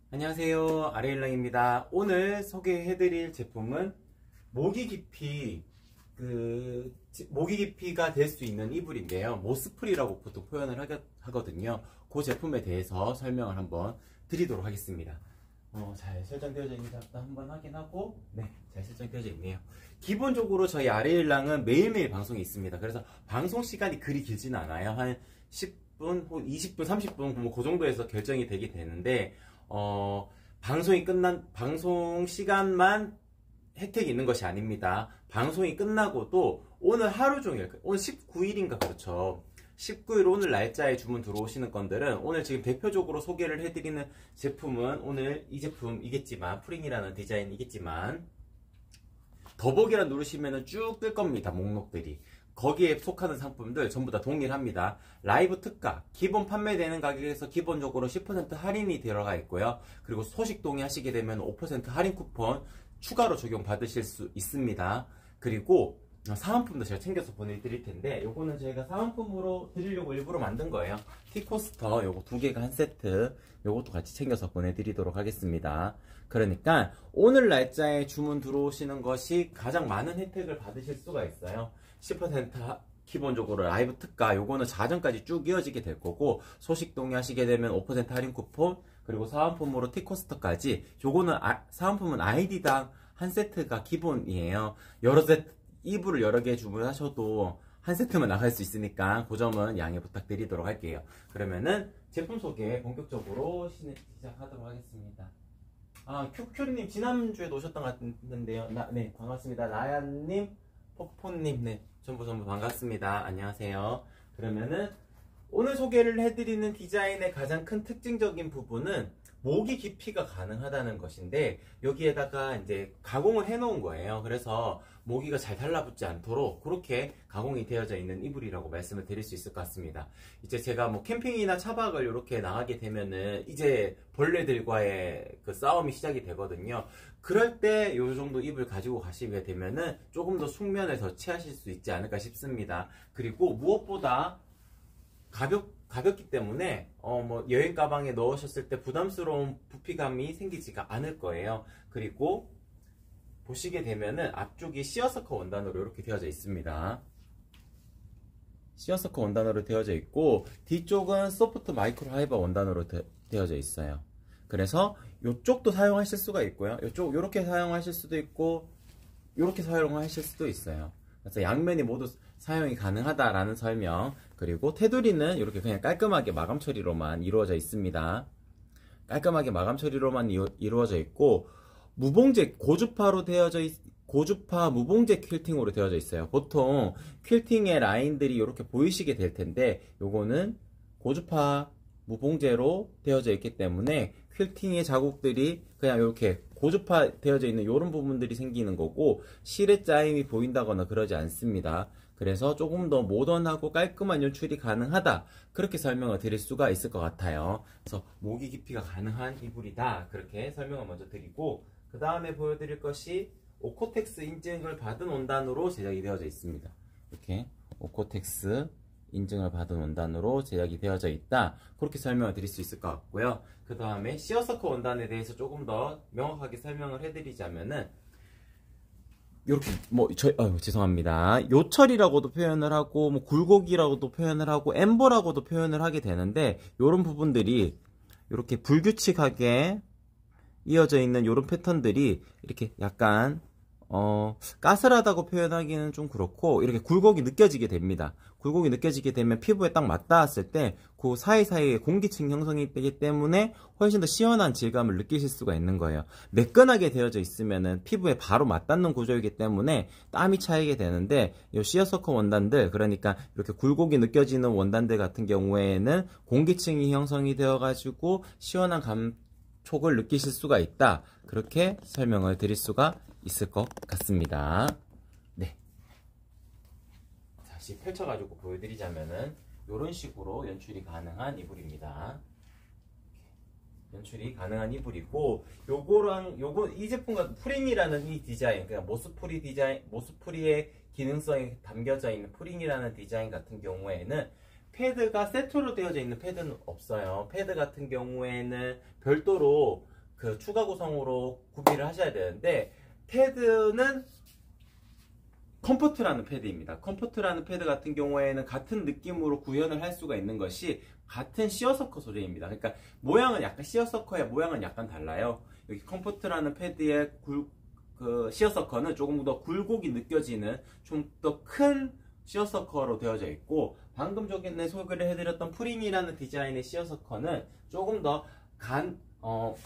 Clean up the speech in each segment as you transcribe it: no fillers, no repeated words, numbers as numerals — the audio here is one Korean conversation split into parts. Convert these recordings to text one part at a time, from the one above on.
안녕하세요, 아레일랑입니다. 오늘 소개해드릴 제품은 모기 깊이가 될 수 있는 이불인데요. 모스프리라고 보통 표현을 하거든요. 그 제품에 대해서 설명을 한번 드리도록 하겠습니다. 잘 설정되어져 있는지 한번 확인하고, 네, 잘 설정되어져 있네요. 기본적으로 저희 아레일랑은 매일매일 방송이 있습니다. 그래서 방송 시간이 그리 길지는 않아요. 한 10분, 20분, 30분, 뭐 그 정도에서 결정이 되게 되는데, 방송 시간만 혜택이 있는 것이 아닙니다. 방송이 끝나고도 오늘 하루 종일, 오늘 19일인가 그렇죠. 19일 오늘 날짜에 주문 들어오시는 건들은 오늘 지금 대표적으로 소개를 해드리는 제품은 오늘 이 제품이겠지만, 프링이라는 디자인이겠지만, 더보기란 누르시면 쭉 뜰 겁니다. 목록들이. 거기에 속하는 상품들 전부 다 동일합니다. 라이브 특가, 기본 판매되는 가격에서 기본적으로 10% 할인이 들어가 있고요. 그리고 소식 동의하시게 되면 5% 할인 쿠폰 추가로 적용 받으실 수 있습니다. 그리고 사은품도 제가 챙겨서 보내드릴 텐데, 요거는 저희가 사은품으로 드리려고 일부러 만든 거예요. 티코스터 요거 2개가 한 세트, 요것도 같이 챙겨서 보내드리도록 하겠습니다. 그러니까 오늘 날짜에 주문 들어오시는 것이 가장 많은 혜택을 받으실 수가 있어요. 10% 기본적으로 라이브 특가, 요거는 자정까지 쭉 이어지게 될 거고, 소식 동의하시게 되면 5% 할인 쿠폰, 그리고 사은품으로 티코스터까지. 요거는 사은품은 아이디당 한 세트가 기본이에요. 이불을 여러 개 주문하셔도 한 세트만 나갈 수 있으니까 그 점은 양해 부탁드리도록 할게요. 그러면은 제품 소개 본격적으로 시작하도록 하겠습니다. 큐큐님 지난주에 오셨던 것 같은데요. 네, 반갑습니다. 나야님, 포포님, 네, 전부 반갑습니다. 안녕하세요. 그러면은 오늘 소개를 해드리는 디자인의 가장 큰 특징적인 부분은 모기 깊이가 가능하다는 것인데, 여기에다가 이제 가공을 해 놓은 거예요. 그래서 모기가 잘 달라붙지 않도록 그렇게 가공이 되어져 있는 이불이라고 말씀을 드릴 수 있을 것 같습니다. 이제 제가 뭐 캠핑이나 차박을 이렇게 나가게 되면은 이제 벌레들과의 그 싸움이 시작이 되거든요. 그럴 때 요 정도 이불 가지고 가시게 되면은 조금 더 숙면을 더 취하실 수 있지 않을까 싶습니다. 그리고 무엇보다 가볍기 때문에 뭐 여행 가방에 넣으셨을 때 부담스러운 부피감이 생기지가 않을 거예요. 그리고 보시게 되면은 앞쪽이 시어서커 원단으로 이렇게 되어져 있습니다. 시어서커 원단으로 되어져 있고, 뒤쪽은 소프트 마이크로 파이버 원단으로 되어져 있어요. 그래서 이쪽도 사용하실 수가 있고요. 이쪽 이렇게 사용하실 수도 있고, 이렇게 사용하실 수도 있어요. 그래서 양면이 모두 사용이 가능하다라는 설명. 그리고 테두리는 이렇게 그냥 깔끔하게 마감 처리로만 이루어져 있습니다. 깔끔하게 마감 처리로만 이루어져 있고, 고주파 무봉제 퀼팅으로 되어져 있어요. 보통 퀼팅의 라인들이 이렇게 보이시게 될 텐데, 요거는 고주파 무봉제로 되어져 있기 때문에 퀼팅의 자국들이 그냥 이렇게 고주파 되어져 있는 이런 부분들이 생기는 거고, 실의 짜임이 보인다거나 그러지 않습니다. 그래서 조금 더 모던하고 깔끔한 연출이 가능하다, 그렇게 설명을 드릴 수가 있을 것 같아요. 그래서 모기 깊이가 가능한 이불이다, 그렇게 설명을 먼저 드리고, 그 다음에 보여드릴 것이 오코텍스 인증을 받은 원단으로 제작이 되어져 있습니다. 이렇게 오코텍스 인증을 받은 원단으로 제작이 되어져 있다, 그렇게 설명을 드릴 수 있을 것 같고요. 그 다음에 시어서커 원단에 대해서 조금 더 명확하게 설명을 해드리자면은, 이렇게 죄송합니다. 요철이라고도 표현을 하고, 뭐 굴곡이라고도 표현을 하고, 엠버라고도 표현을 하게 되는데, 이런 부분들이 이렇게 불규칙하게 이어져 있는 이런 패턴들이 이렇게 약간 까슬하다고 표현하기는 좀 그렇고, 이렇게 굴곡이 느껴지게 됩니다. 굴곡이 느껴지게 되면 피부에 딱 맞닿았을 때 그 사이사이에 공기층 형성이 되기 때문에 훨씬 더 시원한 질감을 느끼실 수가 있는 거예요. 매끈하게 되어져 있으면은 피부에 바로 맞닿는 구조이기 때문에 땀이 차이게 되는데, 이 시어서커 원단들, 그러니까 이렇게 굴곡이 느껴지는 원단들 같은 경우에는 공기층이 형성이 되어 가지고 시원한 감촉을 느끼실 수가 있다, 그렇게 설명을 드릴 수가 있을 것 같습니다. 네. 다시 펼쳐가지고 보여드리자면은 이런 식으로 연출이 가능한 이불입니다. 연출이 가능한 이불이고, 이 제품과 프링이라는 이 디자인, 그냥 모스프리의 기능성이 담겨져 있는 프링이라는 디자인 같은 경우에는 패드가 세트로 되어져 있는 패드는 없어요. 패드 같은 경우에는 별도로 그 추가 구성으로 구비를 하셔야 되는데, 패드는 컴포트라는 패드입니다. 컴포트라는 패드 같은 경우에는 같은 느낌으로 구현을 할 수가 있는 것이 같은 시어서커 소재입니다. 그러니까 모양은 약간 시어서커의 모양은 약간 달라요. 여기 컴포트라는 패드의 그 시어서커는 조금 더 굴곡이 느껴지는 좀 더 큰 시어서커로 되어져 있고, 방금 전에 소개를 해드렸던 프링이라는 디자인의 시어서커는 조금 더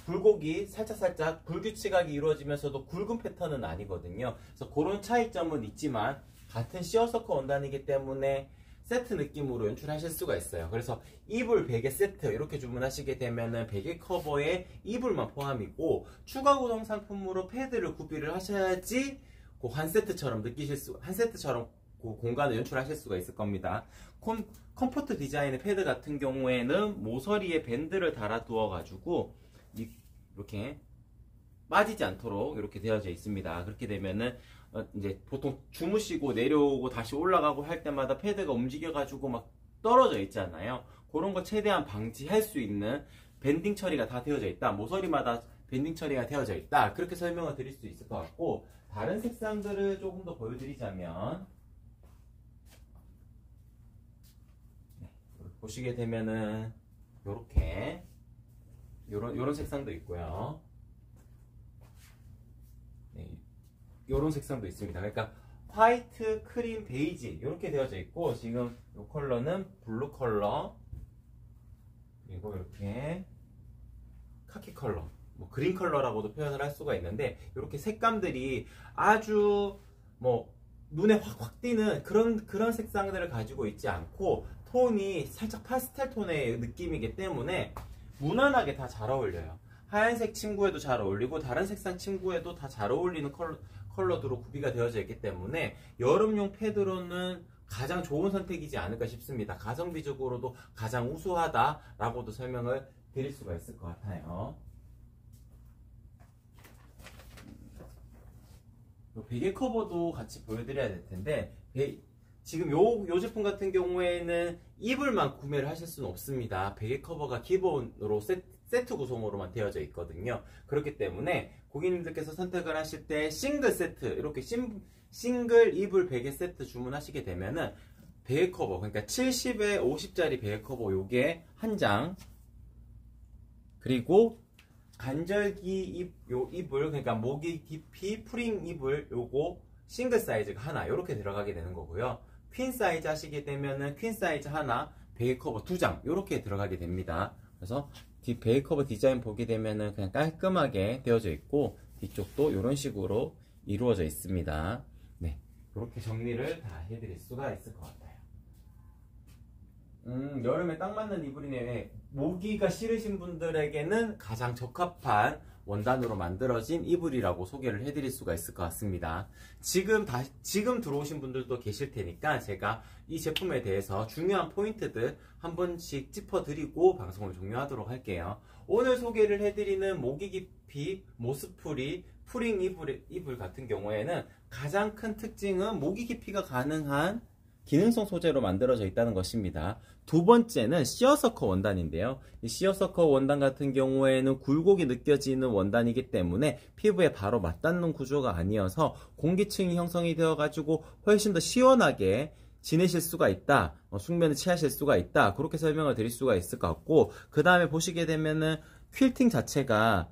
굴곡이 살짝 불규칙하게 이루어지면서도 굵은 패턴은 아니거든요. 그래서 그런 차이점은 있지만 같은 시어서커 원단이기 때문에 세트 느낌으로 연출하실 수가 있어요. 그래서 이불, 베개 세트 이렇게 주문하시게 되면은 베개 커버에 이불만 포함이고, 추가 구성 상품으로 패드를 구비를 하셔야지 그 한 세트처럼 한 세트처럼 그 공간을 연출하실 수가 있을 겁니다. 컴포트 디자인의 패드 같은 경우에는 모서리에 밴드를 달아 두어 가지고 이렇게 빠지지 않도록 이렇게 되어져 있습니다. 그렇게 되면은 이제 보통 주무시고 내려오고 다시 올라가고 할 때마다 패드가 움직여 가지고 막 떨어져 있잖아요. 그런 거 최대한 방지할 수 있는 밴딩 처리가 다 되어져 있다. 모서리마다 밴딩 처리가 되어져 있다. 그렇게 설명을 드릴 수 있을 것 같고, 다른 색상들을 조금 더 보여드리자면, 보시게 되면은 요렇게 요런 색상도 있고요. 네, 요런 색상도 있습니다. 그러니까 화이트, 크림, 베이지 이렇게 되어져 있고, 지금 이 컬러는 블루 컬러, 그리고 이렇게 카키 컬러, 뭐 그린 컬러라고도 표현을 할 수가 있는데, 이렇게 색감들이 아주 뭐 눈에 확 띄는 그런 색상들을 가지고 있지 않고, 톤이 살짝 파스텔 톤의 느낌이기 때문에 무난하게 다 잘 어울려요. 하얀색 친구에도 잘 어울리고 다른 색상 친구에도 다 잘 어울리는 컬러들로 구비가 되어져 있기 때문에 여름용 패드로는 가장 좋은 선택이지 않을까 싶습니다. 가성비적으로도 가장 우수하다라고도 설명을 드릴 수가 있을 것 같아요. 베개 커버도 같이 보여드려야 될 텐데, 지금 요 제품 같은 경우에는 이불만 구매를 하실 수는 없습니다. 베개 커버가 기본으로 세트 구성으로만 되어져 있거든요. 그렇기 때문에 고객님들께서 선택을 하실 때 싱글 세트, 이렇게 싱글 이불 베개 세트 주문하시게 되면은 베개 커버, 그러니까 70에 50짜리 베개 커버 요게 한 장, 그리고 간절기 이불, 그러니까 모기 깊이 프링 이불 요거 싱글 사이즈가 하나 이렇게 들어가게 되는 거고요. 퀸 사이즈 하시게 되면은 퀸 사이즈 하나, 베개 커버 2장 이렇게 들어가게 됩니다. 그래서 베개 커버 디자인 보게 되면은 그냥 깔끔하게 되어져 있고, 뒤쪽도 이런 식으로 이루어져 있습니다. 네, 이렇게 정리를 다 해드릴 수가 있을 것 같아요. 여름에 딱 맞는 이불이네. 모기가 싫으신 분들에게는 가장 적합한 원단으로 만들어진 이불이라고 소개를 해드릴 수가 있을 것 같습니다. 지금 들어오신 분들도 계실 테니까 제가 이 제품에 대해서 중요한 포인트들 한 번씩 짚어드리고 방송을 종료하도록 할게요. 오늘 소개를 해드리는 모기 깊이 모스프리 프링 이불 같은 경우에는 가장 큰 특징은 모기 깊이가 가능한 기능성 소재로 만들어져 있다는 것입니다. 두 번째는 시어서커 원단인데요. 이 시어서커 원단 같은 경우에는 굴곡이 느껴지는 원단이기 때문에 피부에 바로 맞닿는 구조가 아니어서 공기층이 형성이 되어 가지고 훨씬 더 시원하게 지내실 수가 있다, 숙면을 취하실 수가 있다, 그렇게 설명을 드릴 수가 있을 것 같고, 그 다음에 보시게 되면은 퀼팅 자체가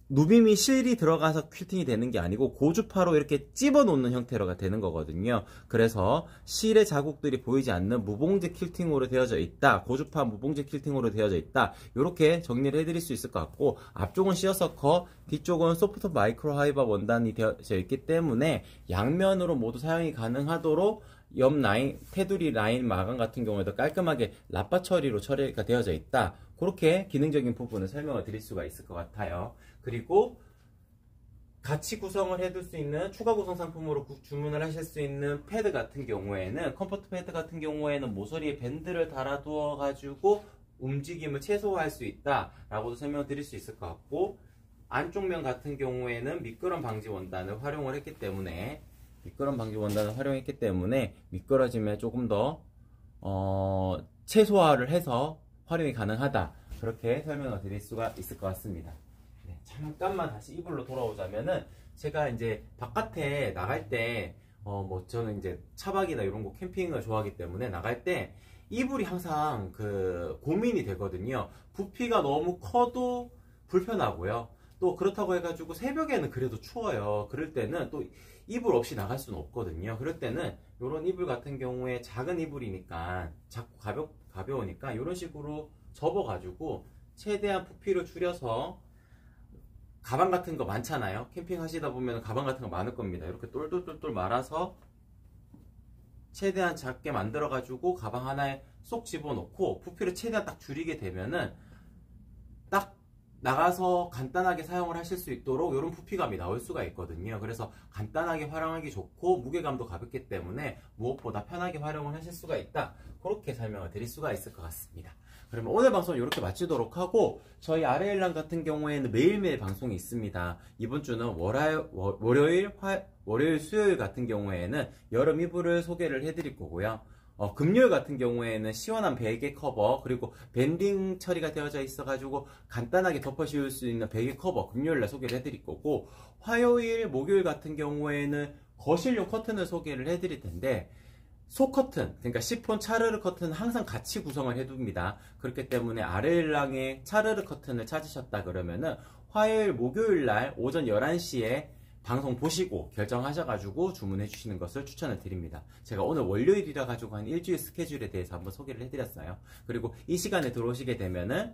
누빔이 실이 들어가서 퀼팅이 되는 게 아니고 고주파로 이렇게 찝어 놓는 형태로가 되는 거거든요. 그래서 실의 자국들이 보이지 않는 무봉제 퀼팅으로 되어져 있다, 고주파 무봉제 퀼팅으로 되어져 있다, 이렇게 정리를 해드릴 수 있을 것 같고, 앞쪽은 시어서커, 뒤쪽은 소프트 마이크로 파이버 원단이 되어져 있기 때문에 양면으로 모두 사용이 가능하도록 옆 라인, 테두리 라인 마감 같은 경우에도 깔끔하게 라파 처리로 처리가 되어져 있다, 그렇게 기능적인 부분을 설명을 드릴 수가 있을 것 같아요. 그리고 같이 구성을 해둘 수 있는 추가 구성 상품으로 주문을 하실 수 있는 패드 같은 경우에는, 컴포트 패드 같은 경우에는 모서리에 밴드를 달아두어 가지고 움직임을 최소화할 수 있다 라고도 설명을 드릴 수 있을 것 같고, 안쪽 면 같은 경우에는 미끄럼 방지 원단을 활용을 했기 때문에 미끄러짐에 조금 더 최소화를 해서 활용이 가능하다, 그렇게 설명을 드릴 수가 있을 것 같습니다. 잠깐만 다시 이불로 돌아오자면은, 제가 이제 바깥에 나갈 때 뭐 저는 이제 차박이나 이런 거 캠핑을 좋아하기 때문에 나갈 때 이불이 항상 그 고민이 되거든요. 부피가 너무 커도 불편하고요. 또 그렇다고 해가지고 새벽에는 그래도 추워요. 그럴 때는 또 이불 없이 나갈 수는 없거든요. 그럴 때는 이런 이불 같은 경우에 작은 이불이니까 작고 가벼우니까 이런 식으로 접어가지고 최대한 부피를 줄여서, 가방 같은 거 많잖아요. 캠핑 하시다 보면 가방 같은 거 많을 겁니다. 이렇게 똘똘똘똘 말아서 최대한 작게 만들어 가지고 가방 하나에 쏙 집어넣고 부피를 최대한 딱 줄이게 되면은 딱 나가서 간단하게 사용을 하실 수 있도록 이런 부피감이 나올 수가 있거든요. 그래서 간단하게 활용하기 좋고 무게감도 가볍기 때문에 무엇보다 편하게 활용을 하실 수가 있다. 그렇게 설명을 드릴 수가 있을 것 같습니다. 그러면 오늘 방송 이렇게 마치도록 하고, 저희 아래일랑 같은 경우에는 매일매일 방송이 있습니다. 이번 주는 월요일, 수요일 같은 경우에는 여름 이불을 소개를 해드릴 거고요. 금요일 같은 경우에는 시원한 베개 커버, 그리고 밴딩 처리가 되어져 있어가지고 간단하게 덮어 씌울 수 있는 베개 커버 금요일날 소개를 해드릴 거고, 화요일, 목요일 같은 경우에는 거실용 커튼을 소개를 해드릴 텐데, 소 커튼, 그러니까 시폰 차르르 커튼은 항상 같이 구성을 해둡니다. 그렇기 때문에 아래일랑의 차르르 커튼을 찾으셨다 그러면은 화요일, 목요일날 오전 11시에 방송 보시고 결정하셔가지고 주문해 주시는 것을 추천을 드립니다. 제가 오늘 월요일이라 가지고 한 일주일 스케줄에 대해서 한번 소개를 해드렸어요. 그리고 이 시간에 들어오시게 되면은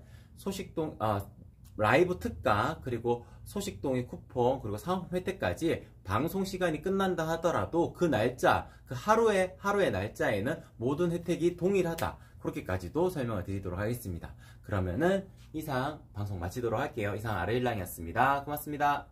라이브 특가, 그리고 소식동의 쿠폰, 그리고 상품 혜택까지 방송 시간이 끝난다 하더라도 그 날짜, 그 하루의 날짜에는 모든 혜택이 동일하다. 그렇게까지도 설명을 드리도록 하겠습니다. 그러면은 이상 방송 마치도록 할게요. 이상 아래일랑이었습니다. 고맙습니다.